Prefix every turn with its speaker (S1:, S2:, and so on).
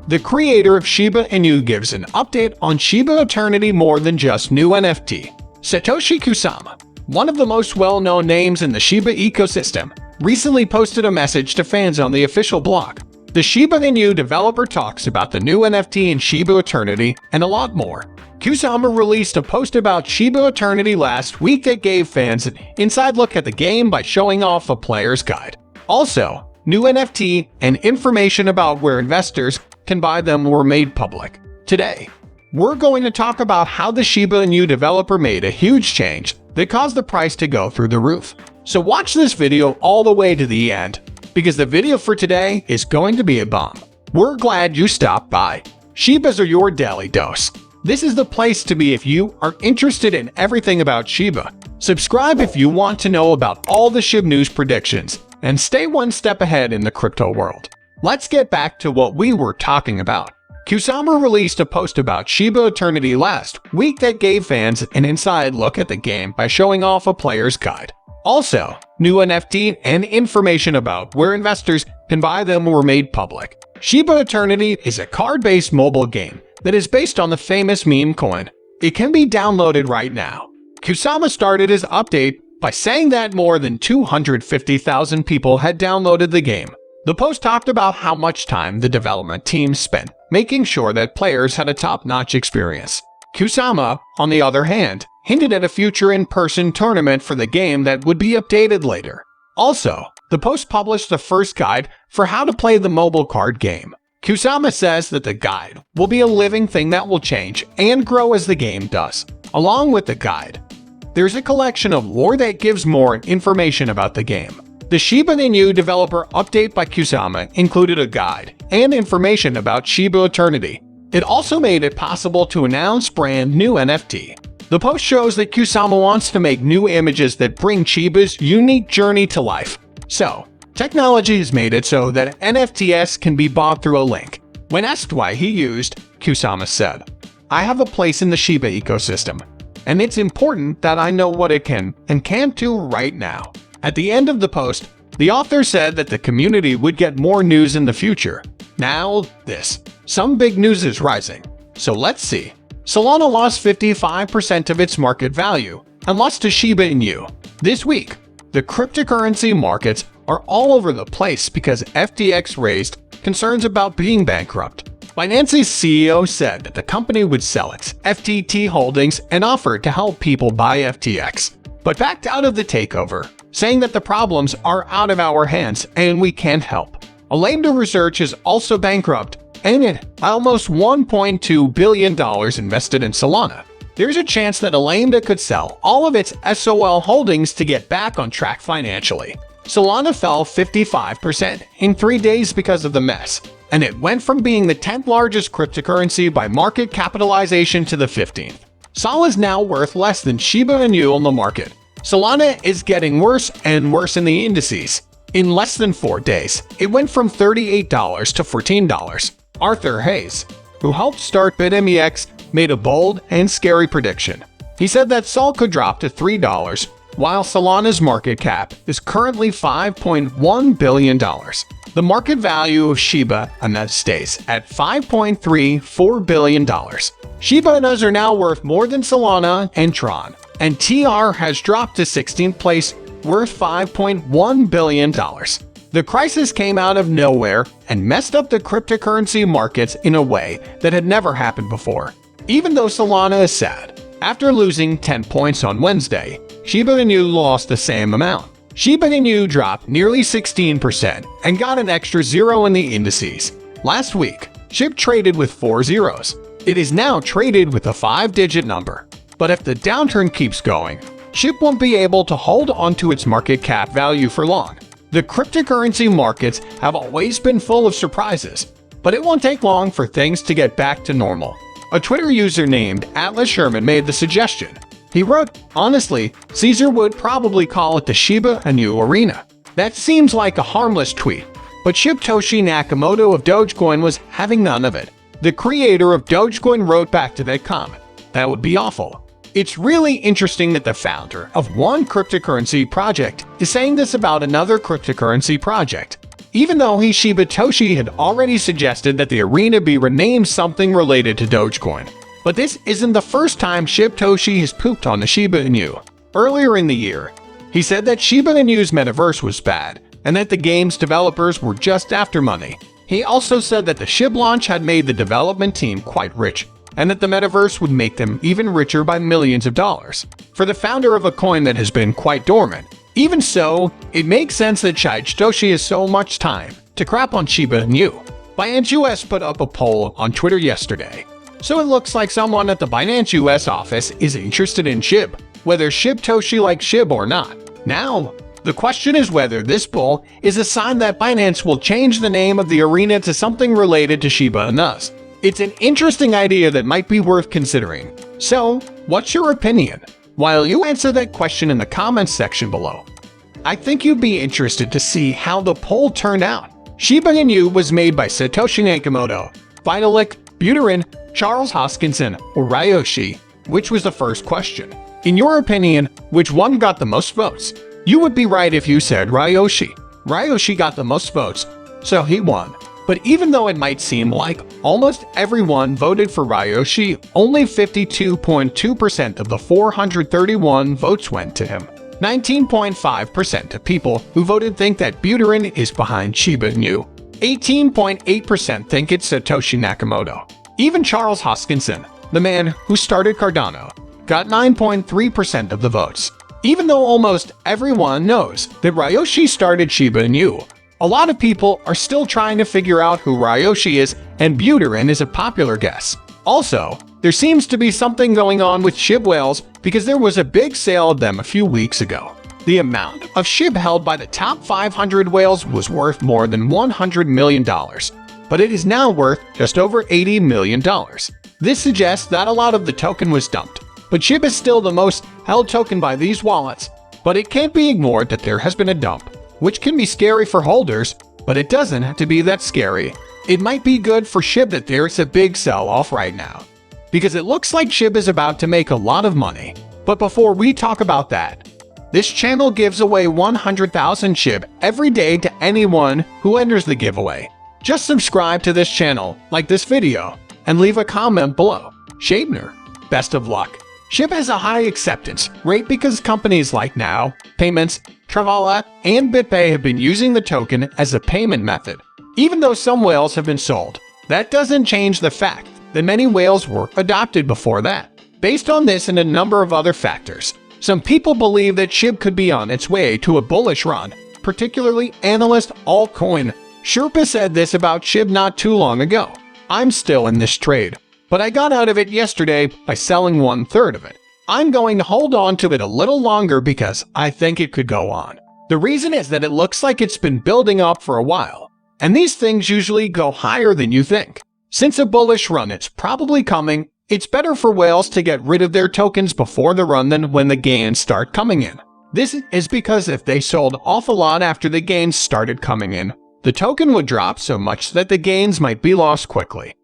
S1: the creator of Shiba Inu gives an update on Shiba Eternity more than just new NFT. Satoshi Kusama, one of the most well-known names in the Shiba ecosystem, recently posted a message to fans on the official blog. The Shiba Inu developer talks about the new NFT in Shiba Eternity and a lot more. Kusama released a post about Shiba Eternity last week that gave fans an inside look at the game by showing off a player's guide. Also, new NFT and information about where investors can buy them were made public. Today, we're going to talk about how the Shiba Inu developer made a huge change that caused the price to go through the roof. So watch this video all the way to the end, because the video for today is going to be a bomb. We're glad you stopped by. Shibas are your daily dose. This is the place to be if you are interested in everything about Shiba. Subscribe if you want to know about all the Shib news predictions, and stay one step ahead in the crypto world. Let's get back to what we were talking about. Kusama released a post about Shiba Eternity last week that gave fans an inside look at the game by showing off a player's guide. Also, new NFT and information about where investors can buy them were made public. Shiba Eternity is a card-based mobile game that is based on the famous meme coin. It can be downloaded right now. Kusama started his update by saying that more than 250,000 people had downloaded the game. The post talked about how much time the development team spent making sure that players had a top-notch experience. Kusama, on the other hand, hinted at a future in-person tournament for the game that would be updated later. Also, the post published the first guide for how to play the mobile card game. Kusama says that the guide will be a living thing that will change and grow as the game does. Along with the guide, there's a collection of lore that gives more information about the game. The Shiba Inu developer update by Kusama included a guide and information about Shiba Eternity. It also made it possible to announce brand new NFT. The post shows that Kusama wants to make new images that bring Shiba's unique journey to life. So, technology has made it so that NFTs can be bought through a link. When asked why he used, Kusama said, "I have a place in the Shiba ecosystem, and it's important that I know what it can and can't do right now." At the end of the post, the author said that the community would get more news in the future. Now, some big news is rising. So let's see. Solana lost 55% of its market value and lost to Shiba Inu. This week, the cryptocurrency markets are all over the place because FTX raised concerns about being bankrupt. Binance's CEO said that the company would sell its FTT holdings and offered to help people buy FTX, but backed out of the takeover, saying that the problems are out of our hands and we can't help. Alameda Research is also bankrupt, and it almost $1.2 billion invested in Solana. There's a chance that Alameda could sell all of its SOL holdings to get back on track financially. Solana fell 55% in 3 days because of the mess, and it went from being the 10th largest cryptocurrency by market capitalization to the 15th. Sol is now worth less than Shiba Inu on the market. Solana is getting worse and worse in the indices. In less than 4 days, it went from $38 to $14. Arthur Hayes, who helped start BitMEX, made a bold and scary prediction. He said that Sol could drop to $3, while Solana's market cap is currently $5.1 billion. The market value of Shiba Inu stays at $5.34 billion. Shiba Inus are now worth more than Solana and Tron, and TR has dropped to 16th place, worth $5.1 billion. The crisis came out of nowhere and messed up the cryptocurrency markets in a way that had never happened before. Even though Solana is sad, after losing 10 points on Wednesday, Shiba Inu lost the same amount. Shiba Inu dropped nearly 16% and got an extra zero in the indices. Last week, Shib traded with 4 zeros. It is now traded with a 5-digit number. But if the downturn keeps going, Shib won't be able to hold onto its market cap value for long. The cryptocurrency markets have always been full of surprises, but it won't take long for things to get back to normal. A Twitter user named Atlas Sherman made the suggestion. He wrote, "Honestly, Caesar would probably call it the Shiba Inu Arena." That seems like a harmless tweet, but Satoshi Nakamoto of Dogecoin was having none of it. The creator of Dogecoin wrote back to that comment, "That would be awful." It's really interesting that the founder of one cryptocurrency project is saying this about another cryptocurrency project. even though Shibatoshi had already suggested that the arena be renamed something related to Dogecoin. But this isn't the first time Shibatoshi has pooped on the Shiba Inu. Earlier in the year, he said that Shiba Inu's metaverse was bad, and that the game's developers were just after money. He also said that the Shib launch had made the development team quite rich, and that the metaverse would make them even richer by millions of dollars. For the founder of a coin that has been quite dormant, even so, it makes sense that Shibatoshi has so much time to crap on Shiba Inu. Binance US put up a poll on Twitter yesterday, so it looks like someone at the Binance US office is interested in Shib, whether Shibatoshi likes Shib or not. Now, the question is whether this poll is a sign that Binance will change the name of the arena to something related to Shiba Inu. It's an interesting idea that might be worth considering. So, what's your opinion? While you answer that question in the comments section below, I think you'd be interested to see how the poll turned out. Shiba Inu was made by Satoshi Nakamoto, Vitalik Buterin, Charles Hoskinson, or Ryoshi, which was the first question. In your opinion, which one got the most votes? You would be right if you said Ryoshi. Ryoshi got the most votes, so he won. But even though it might seem like almost everyone voted for Ryoshi, only 52.2% of the 431 votes went to him. 19.5% of people who voted think that Buterin is behind Shiba Inu. 18.8% think it's Satoshi Nakamoto. Even Charles Hoskinson, the man who started Cardano, got 9.3% of the votes. Even though almost everyone knows that Ryoshi started Shiba Inu, a lot of people are still trying to figure out who Ryoshi is, and Buterin is a popular guess. Also, there seems to be something going on with Shib whales because there was a big sale of them a few weeks ago. The amount of Shib held by the top 500 whales was worth more than $100 million, but it is now worth just over $80 million. This suggests that a lot of the token was dumped, but Shib is still the most held token by these wallets, but it can't be ignored that there has been a dump, which can be scary for holders, but it doesn't have to be that scary. It might be good for Shib that there's a big sell-off right now, because it looks like Shib is about to make a lot of money. But before we talk about that, this channel gives away 100,000 Shib every day to anyone who enters the giveaway. Just subscribe to this channel, like this video, and leave a comment below. Shabner, best of luck. Shib has a high acceptance rate because companies like Now, Payments, Travala, and BitPay have been using the token as a payment method. Even though some whales have been sold, that doesn't change the fact that many whales were adopted before that. Based on this and a number of other factors, some people believe that Shib could be on its way to a bullish run, particularly analyst Altcoin Sherpa said this about Shib not too long ago. I'm still in this trade, but I got out of it yesterday by selling 1/3 of it. I'm going to hold on to it a little longer because I think it could go on. The reason is that it looks like it's been building up for a while, and these things usually go higher than you think. Since a bullish run is probably coming, it's better for whales to get rid of their tokens before the run than when the gains start coming in. This is because if they sold off a lot after the gains started coming in, the token would drop so much that the gains might be lost quickly.